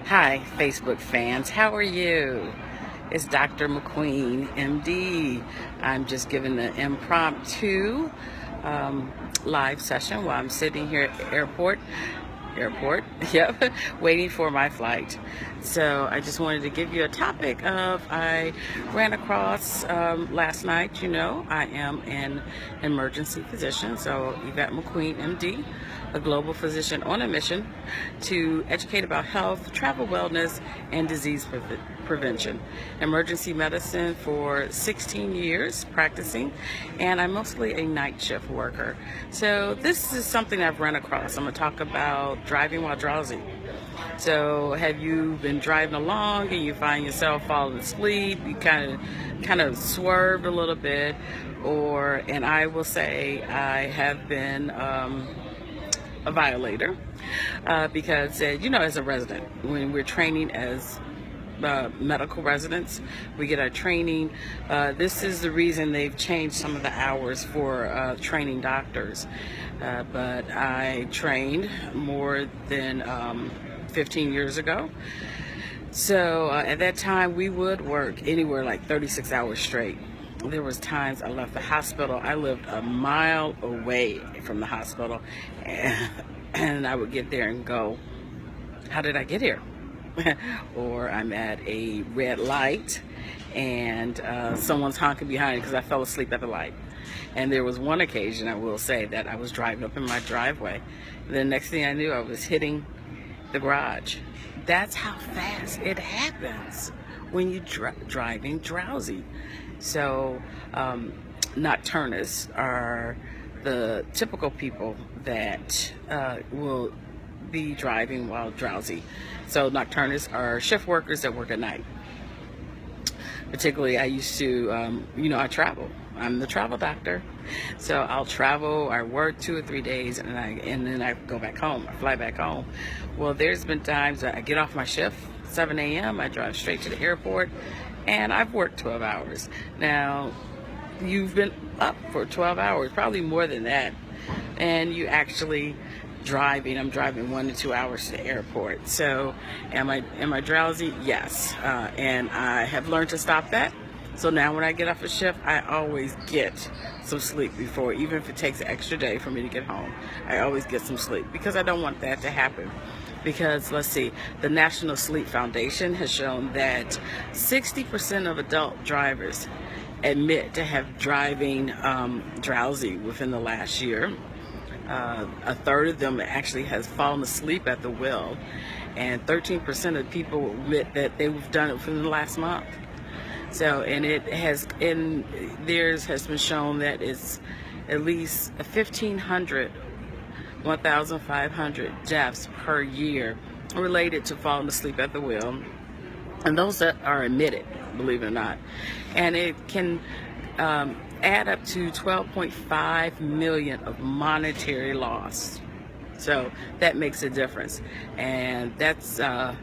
Hi, Facebook fans. How are you? It's Dr. McQueen, MD. I'm just giving an impromptu live session while I'm sitting here at the airport, yep, waiting for my flight. So I just wanted to give you a topic of I ran across last night. I am an emergency physician, so Yvette McQueen, MD, a global physician on a mission to educate about health, travel wellness, and disease prevention. Emergency medicine for 16 years practicing, and I'm mostly a night shift worker. So this is something I've run across. I'm going to talk about driving while drowsy. So have you been driving along and you find yourself falling asleep? You kind of swerved a little bit, and I will say I have been a violator because, as a resident, when we're training as medical residents, we get our training. This is the reason they've changed some of the hours for training doctors. But I trained more than 15 years ago. So at that time, we would work anywhere like 36 hours straight. There was times I left the hospital. I lived a mile away from the hospital, and I would get there and go, how did I get here? Or I'm at a red light and someone's honking behind because I fell asleep at the light. And there was one occasion, I will say, that I was driving up in my driveway. The next thing I knew, I was hitting the garage. That's how fast it happens when you're driving drowsy. So nocturnists are the typical people that will be driving while drowsy. So nocturnists are shift workers that work at night. Particularly, I used to, I travel. I'm the travel doctor. So I'll travel, I work 2 or 3 days, and then I go back home. I fly back home. Well, there's been times that I get off my shift, 7 a.m., I drive straight to the airport, and I've worked 12 hours. Now, you've been up for 12 hours, probably more than that, and you actually I'm driving 1 to 2 hours to the airport. So am I drowsy? Yes. And I have learned to stop that. So now when I get off a shift, I always get some sleep before, even if it takes an extra day for me to get home. I always get some sleep because I don't want that to happen. Because let's see, the National Sleep Foundation has shown that 60% of adult drivers admit to have driving drowsy within the last year. A third of them actually has fallen asleep at the wheel, and 13% of people admit that they've done it within the last month. So, and theirs has been shown that it's at least 1,500 deaths per year related to falling asleep at the wheel, and those that are admitted, believe it or not, and it can add up to 12.5 million of monetary loss. So that makes a difference. And that's so,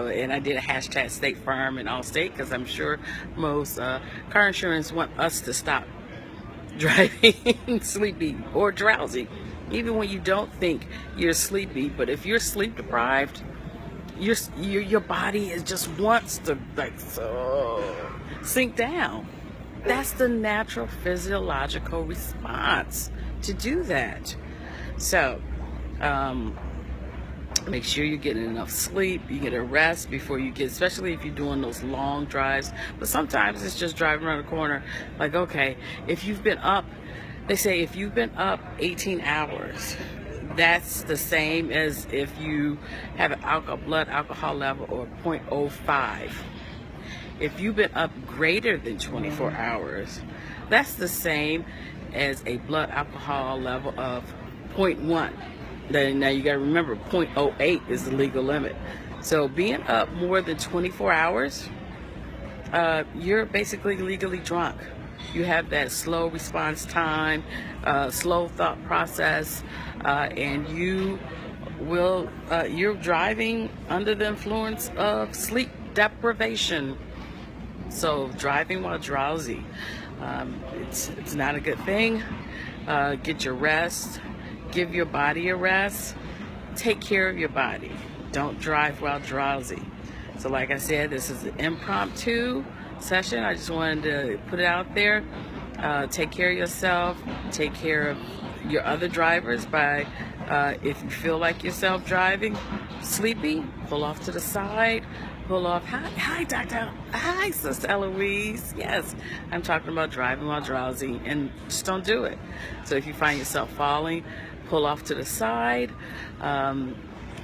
and I did a hashtag State Farm and Allstate because I'm sure most car insurance want us to stop driving sleepy or drowsy, even when you don't think you're sleepy. But if you're sleep deprived, your body just wants to sink down. That's the natural physiological response to do that. So make sure you're getting enough sleep, you get a rest before you get, especially if you're doing those long drives. But sometimes it's just driving around the corner. Like, okay, if you've been up, they say if you've been up 18 hours, that's the same as if you have an blood alcohol level of 0.05. If you've been up greater than 24 hours, that's the same as a blood alcohol level of 0.1. Now you got to remember, 0.08 is the legal limit. So being up more than 24 hours, you're basically legally drunk. You have that slow response time, slow thought process, and you're driving under the influence of sleep deprivation. So driving while drowsy, it's not a good thing. Get your rest, give your body a rest, take care of your body. Don't drive while drowsy. So like I said, this is an impromptu session. I just wanted to put it out there. Take care of yourself. Take care of your other drivers by, if you feel like yourself driving sleepy, pull off to the side. Pull off. Hi, Doctor. Hi, Sister Eloise. Yes, I'm talking about driving while drowsy, and just don't do it. So if you find yourself falling, pull off to the side,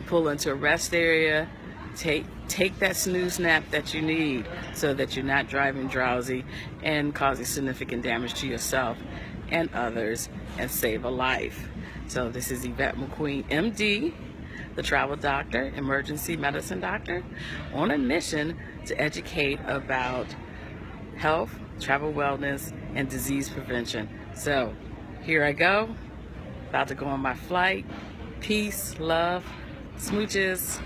pull into a rest area, take that snooze nap that you need so that you're not driving drowsy and causing significant damage to yourself and others, and save a life. So this is Yvette McQueen, MD, the travel doctor, emergency medicine doctor, on a mission to educate about health, travel wellness, and disease prevention. So here I go, about to go on my flight. Peace, love, smooches.